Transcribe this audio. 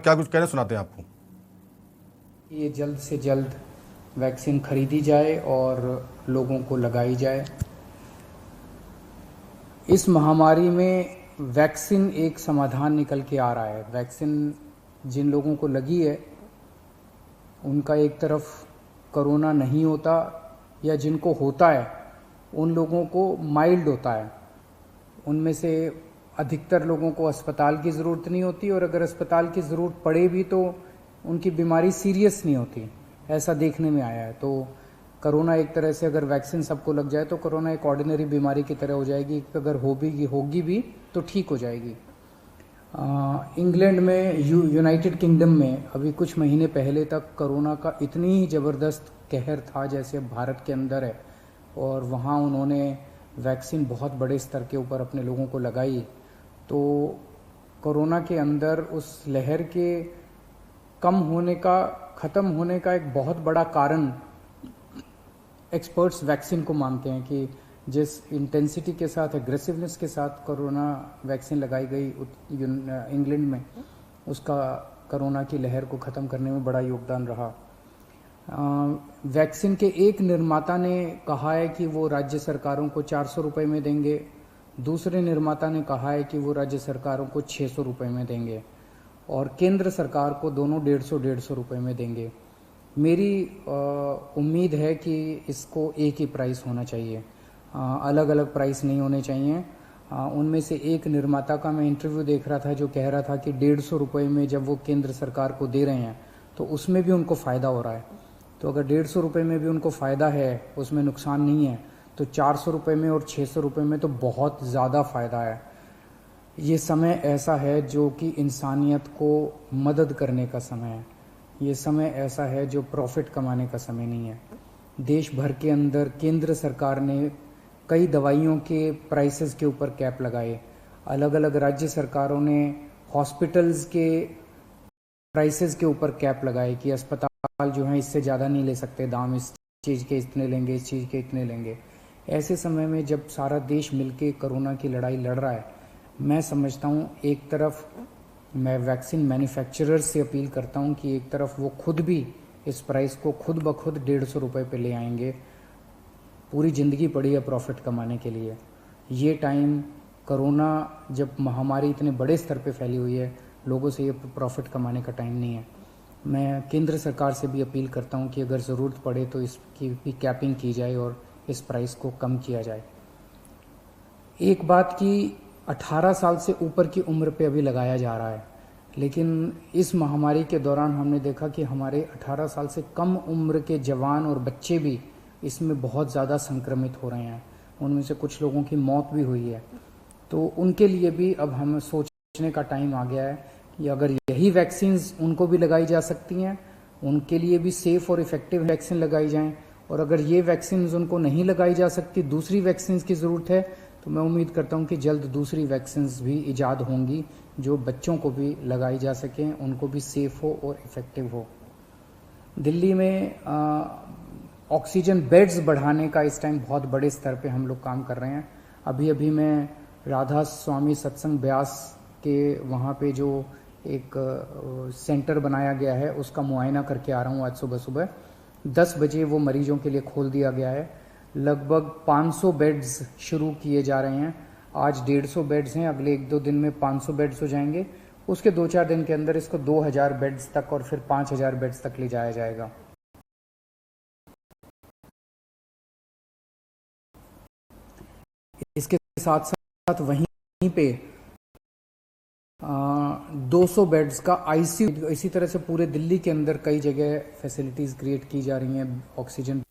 क्या कुछ कहना सुनाते हैं आपको? ये जल्द से जल्द वैक्सीन खरीदी जाए और लोगों को लगाई जाए। इस महामारी में वैक्सीन एक समाधान निकल के आ रहा है। वैक्सीन जिन लोगों को लगी है उनका एक तरफ कोरोना नहीं होता, या जिनको होता है उन लोगों को माइल्ड होता है। उनमें से अधिकतर लोगों को अस्पताल की ज़रूरत नहीं होती, और अगर अस्पताल की ज़रूरत पड़े भी तो उनकी बीमारी सीरियस नहीं होती, ऐसा देखने में आया है। तो कोरोना एक तरह से अगर वैक्सीन सबको लग जाए तो कोरोना एक ऑर्डिनरी बीमारी की तरह हो जाएगी, अगर होगी भी तो ठीक हो जाएगी। इंग्लैंड में, यूनाइटेड किंगडम में अभी कुछ महीने पहले तक कोरोना का इतनी ही ज़बरदस्त कहर था जैसे अब भारत के अंदर है, और वहाँ उन्होंने वैक्सीन बहुत बड़े स्तर के ऊपर अपने लोगों को लगाई। तो कोरोना के अंदर उस लहर के ख़त्म होने का एक बहुत बड़ा कारण एक्सपर्ट्स वैक्सीन को मानते हैं कि जिस इंटेंसिटी के साथ, एग्रेसिवनेस के साथ कोरोना वैक्सीन लगाई गई इंग्लैंड में, उसका कोरोना की लहर को ख़त्म करने में बड़ा योगदान रहा। वैक्सीन के एक निर्माता ने कहा है कि वो राज्य सरकारों को 400 रुपये में देंगे, दूसरे निर्माता ने कहा है कि वो राज्य सरकारों को 600 रुपये में देंगे, और केंद्र सरकार को दोनों 150 रुपये में देंगे। मेरी उम्मीद है कि इसको एक ही प्राइस होना चाहिए, अलग अलग प्राइस नहीं होने चाहिए। उनमें से एक निर्माता का मैं इंटरव्यू देख रहा था जो कह रहा था कि 150 रुपये में जब वो केंद्र सरकार को दे रहे हैं तो उसमें भी उनको फ़ायदा हो रहा है। तो अगर 150 रुपये में भी उनको फ़ायदा है, उसमें नुकसान नहीं है, तो 400 रुपये में और 600 रुपये में तो बहुत ज़्यादा फ़ायदा है। ये समय ऐसा है जो कि इंसानियत को मदद करने का समय है। ये समय ऐसा है जो प्रॉफिट कमाने का समय नहीं है। देश भर के अंदर केंद्र सरकार ने कई दवाइयों के प्राइसेस के ऊपर कैप लगाए। अलग अलग राज्य सरकारों ने हॉस्पिटल्स के प्राइसेस के ऊपर कैप लगाए कि अस्पताल जो हैं इससे ज़्यादा नहीं ले सकते दाम, इस चीज़ के इतने लेंगे, इस चीज़ के इतने लेंगे। ऐसे समय में जब सारा देश मिलके कोरोना की लड़ाई लड़ रहा है, मैं समझता हूँ एक तरफ मैं वैक्सीन मैन्युफैक्चरर्स से अपील करता हूँ कि एक तरफ वो खुद भी इस प्राइस को खुद ब खुद 150 रुपये पे ले आएंगे। पूरी ज़िंदगी पड़ी है प्रॉफिट कमाने के लिए। ये टाइम, कोरोना जब महामारी इतने बड़े स्तर पे फैली हुई है, लोगों से ये प्रॉफिट कमाने का टाइम नहीं है। मैं केंद्र सरकार से भी अपील करता हूँ कि अगर ज़रूरत पड़े तो इसकी भी कैपिंग की जाए और इस प्राइस को कम किया जाए। एक बात की 18 साल से ऊपर की उम्र पे अभी लगाया जा रहा है, लेकिन इस महामारी के दौरान हमने देखा कि हमारे 18 साल से कम उम्र के जवान और बच्चे भी इसमें बहुत ज़्यादा संक्रमित हो रहे हैं। उनमें से कुछ लोगों की मौत भी हुई है। तो उनके लिए भी अब हमें सोचने का टाइम आ गया है कि अगर यही वैक्सीन्स उनको भी लगाई जा सकती हैं, उनके लिए भी सेफ़ और इफ़ेक्टिव वैक्सीन लगाई जाएं, और अगर ये वैक्सीन्स उनको नहीं लगाई जा सकती, दूसरी वैक्सीन्स की ज़रूरत है, तो मैं उम्मीद करता हूं कि जल्द दूसरी वैक्सीन्स भी इजाद होंगी जो बच्चों को भी लगाई जा सकें, उनको भी सेफ़ हो और इफ़ेक्टिव हो। दिल्ली में ऑक्सीजन बेड्स बढ़ाने का इस टाइम बहुत बड़े स्तर पे हम लोग काम कर रहे हैं। अभी अभी मैं राधा स्वामी सत्संग ब्यास के वहाँ पे जो एक सेंटर बनाया गया है उसका मुआयना करके आ रहा हूँ। आज सुबह सुबह 10 बजे वो मरीजों के लिए खोल दिया गया है। लगभग 500 बेड्स शुरू किए जा रहे हैं। आज 150 बेड्स हैं, अगले 1-2 दिन में 500 बेड्स हो जाएंगे। उसके 2-4 दिन के अंदर इसको 2000 बेड्स तक और फिर 5000 बेड्स तक ले जाया जाएगा। इसके साथ साथ वहीं पे 200 बेड्स का आईसीयू, इसी तरह से पूरे दिल्ली के अंदर कई जगह फैसिलिटीज़ क्रिएट की जा रही हैं ऑक्सीजन